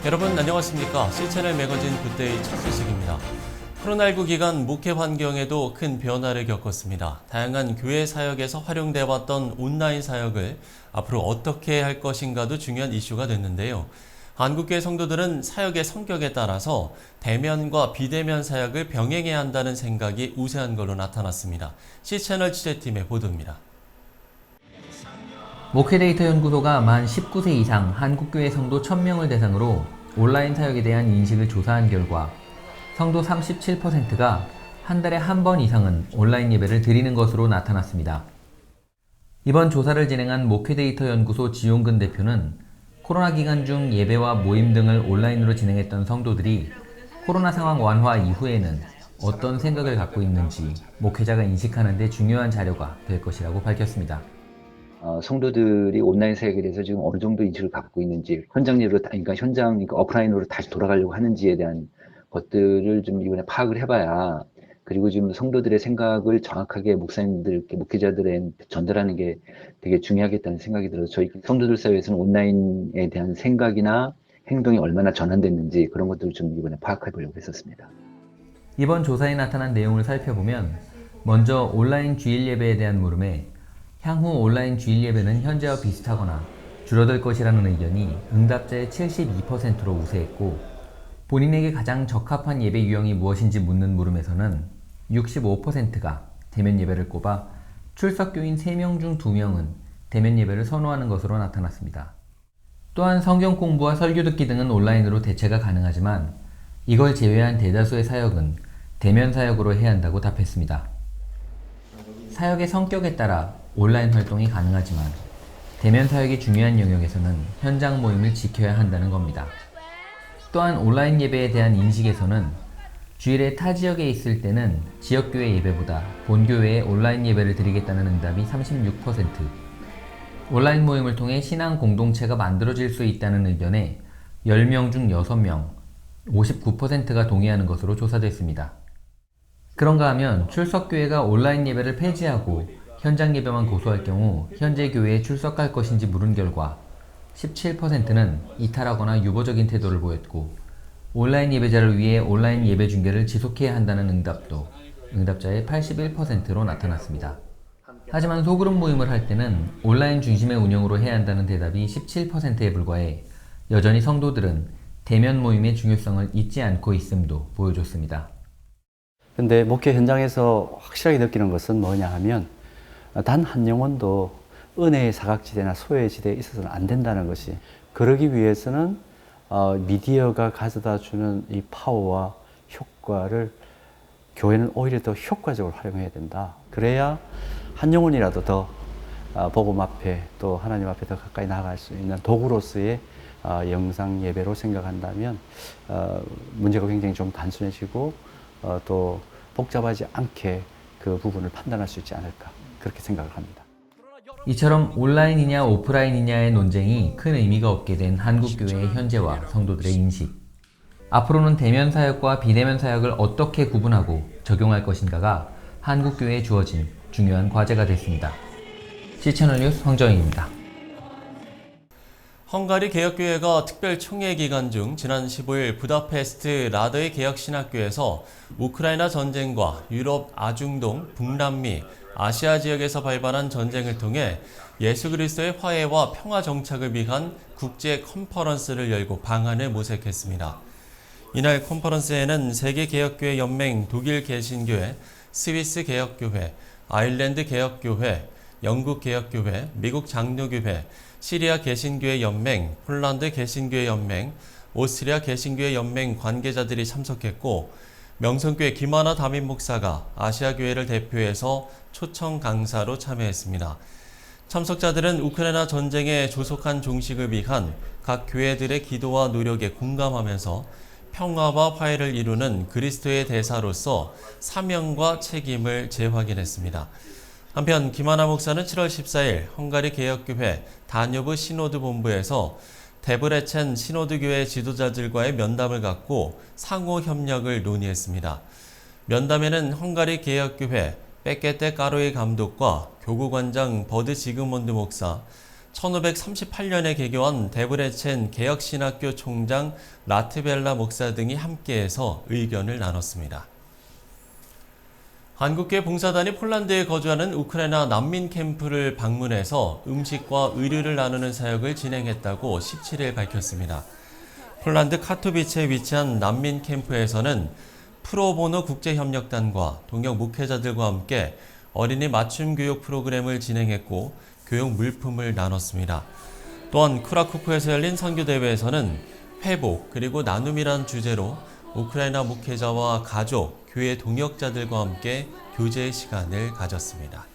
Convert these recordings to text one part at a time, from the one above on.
여러분 안녕하십니까? C채널 매거진 굿데이 첫 소식입니다. 코로나19 기간 목회 환경에도 큰 변화를 겪었습니다. 다양한 교회 사역에서 활용돼 왔던 온라인 사역을 앞으로 어떻게 할 것인가도 중요한 이슈가 됐는데요. 한국교회 성도들은 사역의 성격에 따라서 대면과 비대면 사역을 병행해야 한다는 생각이 우세한 걸로 나타났습니다. C채널 취재팀의 보도입니다. 목회데이터 연구소가 만 19세 이상 한국교회 성도 1000명을 대상으로 온라인 사역에 대한 인식을 조사한 결과 성도 37%가 한 달에 한 번 이상은 온라인 예배를 드리는 것으로 나타났습니다. 이번 조사를 진행한 목회데이터 연구소 지용근 대표는 코로나 기간 중 예배와 모임 등을 온라인으로 진행했던 성도들이 코로나 상황 완화 이후에는 어떤 생각을 갖고 있는지 목회자가 인식하는 데 중요한 자료가 될 것이라고 밝혔습니다. 성도들이 온라인 사역에 대해서 지금 어느 정도 인식을 갖고 있는지, 그러니까 오프라인으로 다시 돌아가려고 하는지에 대한 것들을 좀 이번에 파악을 해봐야, 그리고 지금 성도들의 생각을 정확하게 목회자들에 전달하는 게 되게 중요하겠다는 생각이 들어서 저희 성도들 사이에서는 온라인에 대한 생각이나 행동이 얼마나 전환됐는지 그런 것들을 좀 이번에 파악해 보려고 했었습니다. 이번 조사에 나타난 내용을 살펴보면 먼저 온라인 주일 예배에 대한 물음에 향후 온라인 주일 예배는 현재와 비슷하거나 줄어들 것이라는 의견이 응답자의 72%로 우세했고, 본인에게 가장 적합한 예배 유형이 무엇인지 묻는 물음에서는 65%가 대면 예배를 꼽아 출석교인 3명 중 2명은 대면 예배를 선호하는 것으로 나타났습니다. 또한 성경 공부와 설교 듣기 등은 온라인으로 대체가 가능하지만 이걸 제외한 대다수의 사역은 대면 사역으로 해야 한다고 답했습니다. 사역의 성격에 따라 온라인 활동이 가능하지만 대면 사역이 중요한 영역에서는 현장 모임을 지켜야 한다는 겁니다. 또한 온라인 예배에 대한 인식에서는 주일에 타 지역에 있을 때는 지역교회 예배보다 본교회에 온라인 예배를 드리겠다는 응답이 36%, 온라인 모임을 통해 신앙 공동체가 만들어질 수 있다는 의견에 10명 중 6명, 59%가 동의하는 것으로 조사됐습니다. 그런가 하면 출석교회가 온라인 예배를 폐지하고 현장 예배만 고수할 경우 현재 교회에 출석할 것인지 물은 결과 17%는 이탈하거나 유보적인 태도를 보였고, 온라인 예배자를 위해 온라인 예배 중계를 지속해야 한다는 응답도 응답자의 81%로 나타났습니다. 하지만 소그룹 모임을 할 때는 온라인 중심의 운영으로 해야 한다는 대답이 17%에 불과해 여전히 성도들은 대면 모임의 중요성을 잊지 않고 있음도 보여줬습니다. 근데 목회 현장에서 확실하게 느끼는 것은 뭐냐 하면 단 한 영혼도 은혜의 사각지대나 소외의 지대에 있어서는 안 된다는 것이, 그러기 위해서는 미디어가 가져다 주는 이 파워와 효과를 교회는 오히려 더 효과적으로 활용해야 된다. 그래야 한 영혼이라도 더 복음 앞에 또 하나님 앞에 더 가까이 나아갈 수 있는 도구로서의 영상 예배로 생각한다면 문제가 굉장히 좀 단순해지고 또 복잡하지 않게 그 부분을 판단할 수 있지 않을까, 그렇게 생각을 합니다. 이처럼 온라인이냐 오프라인이냐의 논쟁이 큰 의미가 없게 된 한국교회의 현재와 성도들의 인식. 앞으로는 대면 사역과 비대면 사역을 어떻게 구분하고 적용할 것인가가 한국교회에 주어진 중요한 과제가 됐습니다. C채널 뉴스 황정희입니다. 헝가리 개혁교회가 특별총회 기간 중 지난 15일 부다페스트 라더의 개혁신학교에서 우크라이나 전쟁과 유럽, 아중동, 북남미, 아시아 지역에서 발발한 전쟁을 통해 예수 그리스도의 화해와 평화 정착을 위한 국제 컨퍼런스를 열고 방안을 모색했습니다. 이날 컨퍼런스에는 세계개혁교회 연맹, 독일 개신교회, 스위스 개혁교회, 아일랜드 개혁교회, 영국 개혁교회, 미국 장로교회, 시리아 개신교회 연맹, 폴란드 개신교회 연맹, 오스트리아 개신교회 연맹 관계자들이 참석했고, 명성교회 김하나 담임 목사가 아시아교회를 대표해서 초청 강사로 참여했습니다. 참석자들은 우크라이나 전쟁에 조속한 종식을 위한 각 교회들의 기도와 노력에 공감하면서 평화와 화해를 이루는 그리스도의 대사로서 사명과 책임을 재확인했습니다. 한편 김하나 목사는 7월 14일 헝가리 개혁교회 다뉴브 시노드 본부에서 데브레첸 시노드교회 지도자들과의 면담을 갖고 상호 협력을 논의했습니다. 면담에는 헝가리 개혁교회 빼케테 까로이 감독과 교구관장 버드 지그몬드 목사, 1538년에 개교한 데브레첸 개혁신학교 총장 라트벨라 목사 등이 함께해서 의견을 나눴습니다. 한국교회 봉사단이 폴란드에 거주하는 우크라이나 난민 캠프를 방문해서 음식과 의류를 나누는 사역을 진행했다고 17일 밝혔습니다. 폴란드 카토비체에 위치한 난민 캠프에서는 프로보노 국제협력단과 동역 목회자들과 함께 어린이 맞춤 교육 프로그램을 진행했고 교육 물품을 나눴습니다. 또한 쿠라쿠프에서 열린 선교대회에서는 회복 그리고 나눔이란 주제로 우크라이나 목회자와 가족, 교회 동역자들과 함께 교제 시간을 가졌습니다.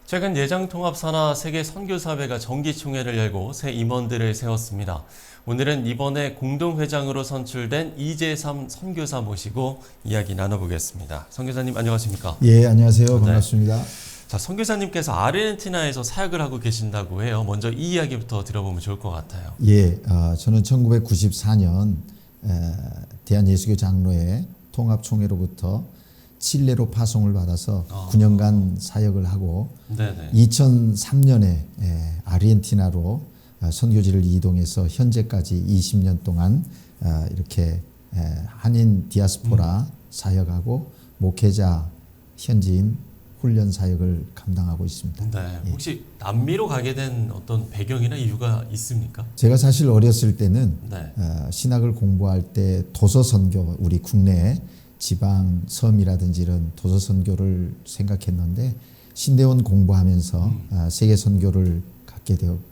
최근 예장통합사나 세계선교사회가 정기총회를 열고 새 임원들을 세웠습니다. 오늘은 이번에 공동회장으로 선출된 이재삼 선교사 모시고 이야기 나눠보겠습니다. 선교사님 안녕하십니까? 예, 안녕하세요. 반갑습니다. 자, 선교사님께서 아르헨티나에서 사역을 하고 계신다고 해요. 먼저 이 이야기부터 들어보면 좋을 것 같아요. 예, 저는 1994년 대한예수교 장로회 통합총회로부터 칠레로 파송을 받아서 9년간 사역을 하고 네네. 2003년에 아르헨티나로 선교지를 이동해서 현재까지 20년 동안 이렇게 한인 디아스포라 사역하고 목회자 현지인 훈련 사역을 감당하고 있습니다. 네. 혹시 남미로 가게 된 어떤 배경이나 이유가 있습니까? 제가 사실 어렸을 때는 네. 신학을 공부할 때 도서 선교, 우리 국내 지방 섬이라든지 이런 도서 선교를 생각했는데 신대원 공부하면서 세계 선교를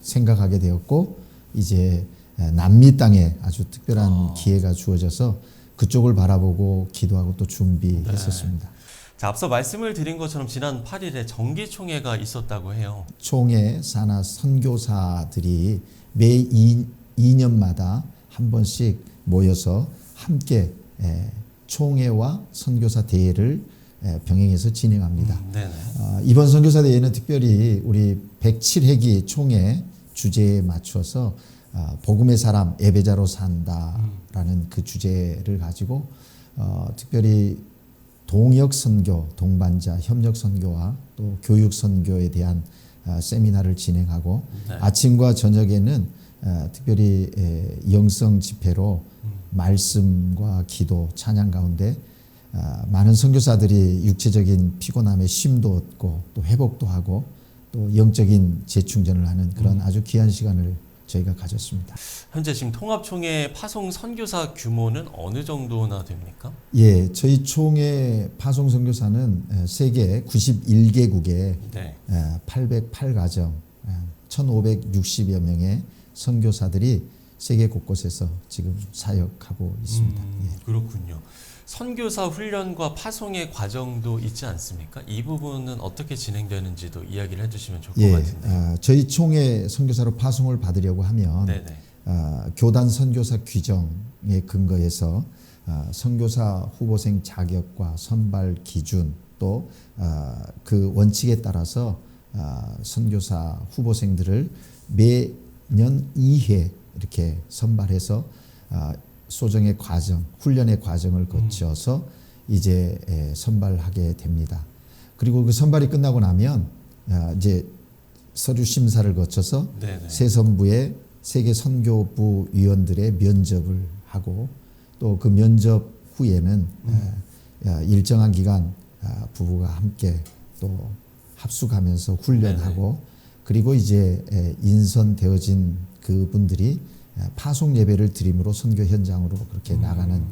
생각하게 되었고 이제 남미 땅에 아주 특별한 기회가 주어져서 그쪽을 바라보고 기도하고 또 준비했었습니다. 자, 앞서 말씀을 드린 것처럼 지난 8일에 정기총회가 있었다고 해요. 총회 산하 선교사들이 매 2년마다 한 번씩 모여서 함께 총회와 선교사 대회를 병행해서 진행합니다. 네네. 이번 선교사 대회는 특별히 우리 107회기 총회 주제에 맞춰서 복음의 사람 예배자로 산다라는 그 주제를 가지고 특별히 동역 선교, 동반자 협력 선교와 또 교육 선교에 대한 세미나를 진행하고 네. 아침과 저녁에는 특별히 영성 집회로 말씀과 기도, 찬양 가운데 많은 선교사들이 육체적인 피곤함에 쉼도 얻고 또 회복도 하고 또 영적인 재충전을 하는 그런 아주 귀한 시간을 저희가 가졌습니다. 현재 지금 통합총회 파송 선교사 규모는 어느 정도나 됩니까? 예, 저희 총회 파송 선교사는 세계 91개국에 네. 808가정, 1,560여 명의 선교사들이 세계 곳곳에서 지금 사역하고 있습니다. 예. 그렇군요. 선교사 훈련과 파송의 과정도 있지 않습니까? 이 부분은 어떻게 진행되는지도 이야기를 해주시면 좋을 것 같은데. 저희 총회 선교사로 파송을 받으려고 하면 네네. 교단 선교사 규정에 근거해서 선교사 후보생 자격과 선발 기준 또 그 원칙에 따라서 선교사 후보생들을 매년 2회 이렇게 선발해서 소정의 과정, 훈련의 과정을 거쳐서 이제 선발하게 됩니다. 그리고 그 선발이 끝나고 나면 이제 서류 심사를 거쳐서 네네. 세선부의 세계 선교부 위원들의 면접을 하고 또 그 면접 후에는 일정한 기간 부부가 함께 또 합숙하면서 훈련하고 네네. 그리고 이제 인선되어진 그분들이 파송 예배를 드림으로 선교 현장으로 그렇게 나가는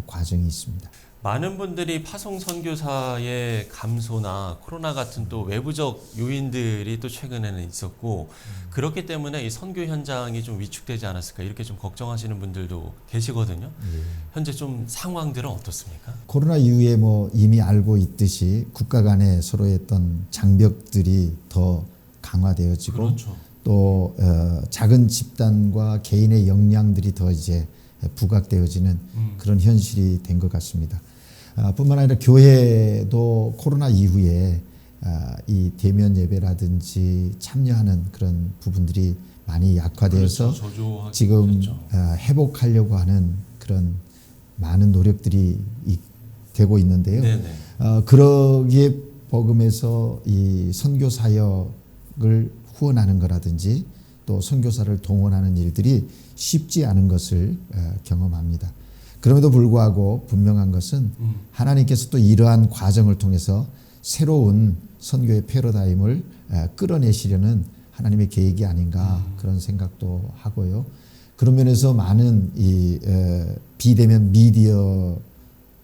과정이 있습니다. 많은 분들이 파송 선교사의 감소나 코로나 같은 또 외부적 요인들이 또 최근에는 있었고 그렇기 때문에 이 선교 현장이 좀 위축되지 않았을까 이렇게 좀 걱정하시는 분들도 계시거든요. 현재 좀 상황들은 어떻습니까? 코로나 이후에 뭐 이미 알고 있듯이 국가 간의 서로의 어떤 장벽들이 더 강화되어지고 그렇죠. 또 작은 집단과 개인의 역량들이 더 이제 부각되어지는 그런 현실이 된 것 같습니다. 뿐만 아니라 교회도 코로나 이후에 이 대면 예배라든지 참여하는 그런 부분들이 많이 약화되어서 그렇죠. 지금 됐죠. 회복하려고 하는 그런 많은 노력들이 되고 있는데요. 네네. 그러기에 복음에서 이 선교 사역을 후원하는 거라든지 또 선교사를 동원하는 일들이 쉽지 않은 것을 경험합니다. 그럼에도 불구하고 분명한 것은 하나님께서 또 이러한 과정을 통해서 새로운 선교의 패러다임을 끌어내시려는 하나님의 계획이 아닌가 그런 생각도 하고요. 그런 면에서 많은 이 비대면 미디어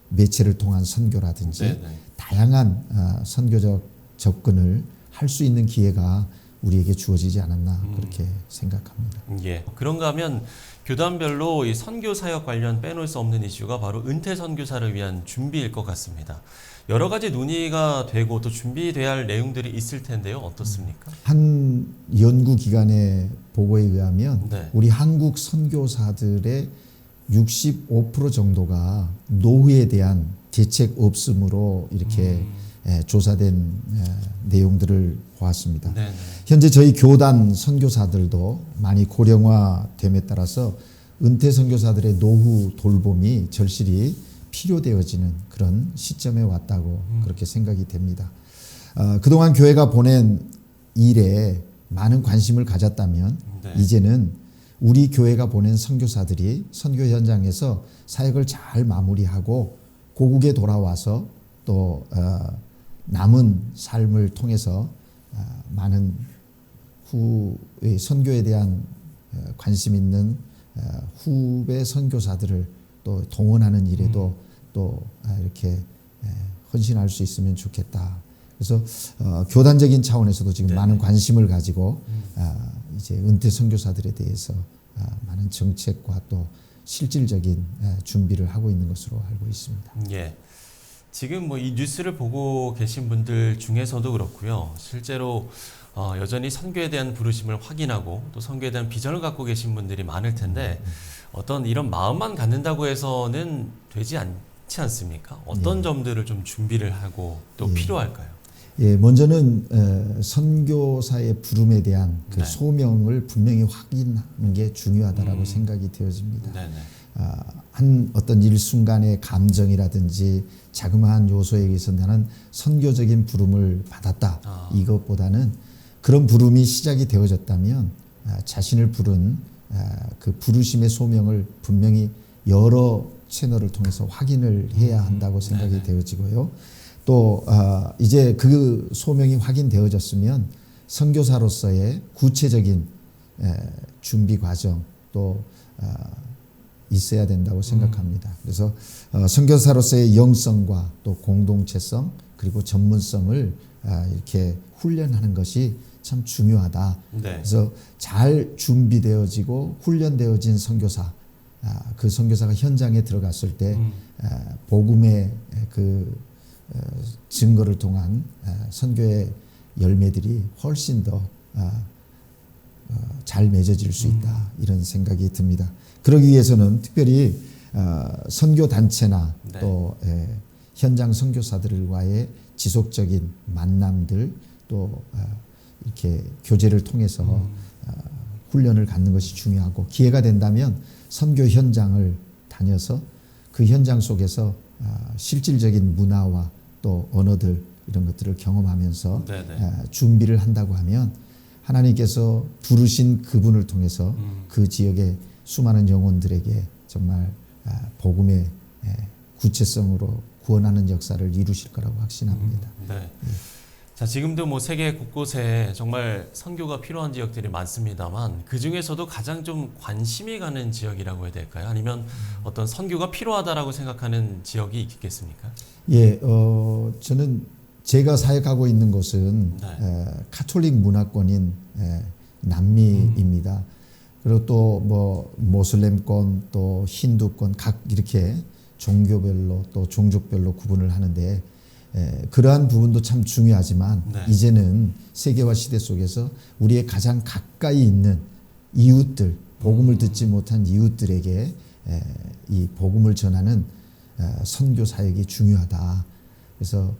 매체를 통한 선교라든지 네네. 다양한 선교적 접근을 할 수 있는 기회가 우리에게 주어지지 않았나 그렇게 생각합니다. 예. 그런가 하면 교단별로 이 선교 사역 관련 빼놓을 수 없는 이슈가 바로 은퇴 선교사를 위한 준비일 것 같습니다. 여러 가지 논의가 되고 또 준비돼야 할 내용들이 있을 텐데요. 어떻습니까? 한 연구기관의 보고에 의하면 네. 우리 한국 선교사들의 65% 정도가 노후에 대한 대책 없음으로 이렇게 조사된 내용들을 보았습니다. 네네. 현재 저희 교단 선교사들도 많이 고령화됨에 따라서 은퇴 선교사들의 노후 돌봄이 절실히 필요되어지는 그런 시점에 왔다고 그렇게 생각이 됩니다. 그동안 교회가 보낸 일에 많은 관심을 가졌다면 네. 이제는 우리 교회가 보낸 선교사들이 선교 현장에서 사역을 잘 마무리하고 고국에 돌아와서 또 남은 삶을 통해서 많은 후의 선교에 대한 관심 있는 후배 선교사들을 또 동원하는 일에도 또 이렇게 헌신할 수 있으면 좋겠다. 그래서 교단적인 차원에서도 지금 네네. 많은 관심을 가지고 이제 은퇴 선교사들에 대해서 많은 정책과 또 실질적인 준비를 하고 있는 것으로 알고 있습니다. 예. 지금 뭐 이 뉴스를 보고 계신 분들 중에서도 그렇고요. 실제로 여전히 선교에 대한 부르심을 확인하고 또 선교에 대한 비전을 갖고 계신 분들이 많을 텐데 어떤 이런 마음만 갖는다고 해서는 되지 않지 않습니까? 어떤 점들을 좀 준비를 하고 또 필요할까요? 예, 먼저는 선교사의 부름에 대한 그 네. 소명을 분명히 확인하는 게 중요하다라고 생각이 되어집니다. 네네. 한 어떤 일순간의 감정이라든지 자그마한 요소에 의해서 나는 선교적인 부름을 받았다. 이것보다는 그런 부름이 시작이 되어졌다면 자신을 부른 그 부르심의 소명을 분명히 여러 채널을 통해서 확인을 해야 한다고 생각이 네네. 되어지고요. 또 이제 그 소명이 확인되어졌으면 선교사로서의 구체적인 준비 과정 또 있어야 된다고 생각합니다. 그래서 선교사로서의 영성과 또 공동체성 그리고 전문성을 이렇게 훈련하는 것이 참 중요하다. 네. 그래서 잘 준비되어지고 훈련되어진 선교사, 그 선교사가 현장에 들어갔을 때 복음의 그 증거를 통한 선교의 열매들이 훨씬 더 잘 맺어질 수 있다 이런 생각이 듭니다. 그러기 위해서는 특별히 선교 단체나 네. 또 현장 선교사들과의 지속적인 만남들 또 이렇게 교제를 통해서 훈련을 갖는 것이 중요하고 기회가 된다면 선교 현장을 다녀서 그 현장 속에서 실질적인 문화와 또 언어들 이런 것들을 경험하면서 네네. 준비를 한다고 하면 하나님께서 부르신 그분을 통해서 그 지역의 수많은 영혼들에게 정말 복음의 구체성으로 구원하는 역사를 이루실 거라고 확신합니다. 네. 자, 지금도 뭐 세계 곳곳에 정말 선교가 필요한 지역들이 많습니다만 그 중에서도 가장 좀 관심이 가는 지역이라고 해야 될까요? 아니면 어떤 선교가 필요하다라고 생각하는 지역이 있겠습니까? 예, 저는 제가 사역하고 있는 곳은 카톨릭 문화권인 남미입니다. 그리고 또 뭐 모슬렘권 또 힌두권 각 이렇게 종교별로 또 종족별로 구분을 하는데 그러한 부분도 참 중요하지만 네. 이제는 세계화 시대 속에서 우리의 가장 가까이 있는 이웃들 복음을 듣지 못한 이웃들에게 이 복음을 전하는 선교 사역이 중요하다. 그래서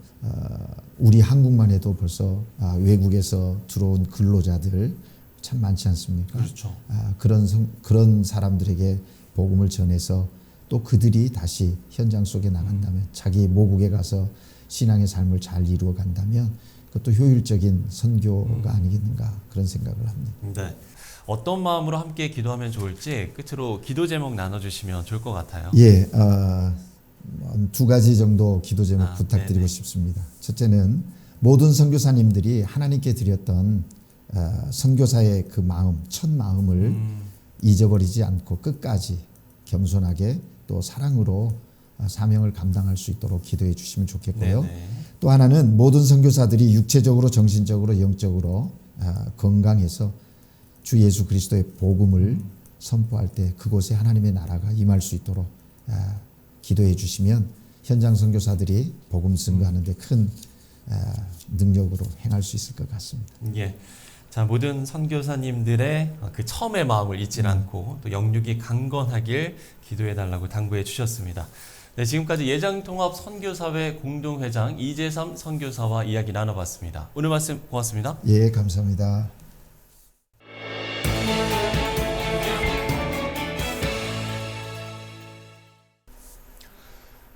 우리 한국만 해도 벌써 외국에서 들어온 근로자들 참 많지 않습니까? 그렇죠. 그런 사람들에게 복음을 전해서 또 그들이 다시 현장 속에 나간다면 자기 모국에 가서 신앙의 삶을 잘 이루어 간다면 그것도 효율적인 선교가 아니겠는가 그런 생각을 합니다. 네. 어떤 마음으로 함께 기도하면 좋을지 끝으로 기도 제목 나눠주시면 좋을 것 같아요. 예, 두 가지 정도 기도 제목 부탁드리고 네네. 싶습니다. 첫째는 모든 선교사님들이 하나님께 드렸던 선교사의 그 마음, 첫 마음을 잊어버리지 않고 끝까지 겸손하게 또 사랑으로 사명을 감당할 수 있도록 기도해 주시면 좋겠고요. 네네. 또 하나는 모든 선교사들이 육체적으로, 정신적으로, 영적으로 건강해서 주 예수 그리스도의 복음을 선포할 때 그곳에 하나님의 나라가 임할 수 있도록 기도해 주시면 현장 선교사들이 복음 증거하는데 큰 능력으로 행할 수 있을 것 같습니다. 예. 자, 모든 선교사님들의 그 처음의 마음을 잊지 않고 또 영육이 강건하길 기도해 달라고 당부해 주셨습니다. 네, 지금까지 예장통합 선교사회 공동회장 이재삼 선교사와 이야기 나눠봤습니다. 오늘 말씀 고맙습니다. 예, 감사합니다.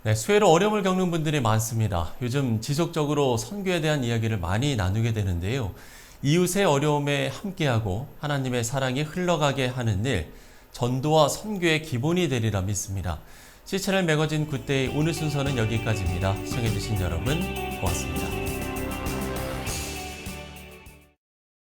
네, 수혜로 어려움을 겪는 분들이 많습니다. 요즘 지속적으로 선교에 대한 이야기를 많이 나누게 되는데요. 이웃의 어려움에 함께하고 하나님의 사랑이 흘러가게 하는 일, 전도와 선교의 기본이 되리라 믿습니다. C-채널 매거진 굿데이 오늘 순서는 여기까지입니다. 시청해주신 여러분 고맙습니다.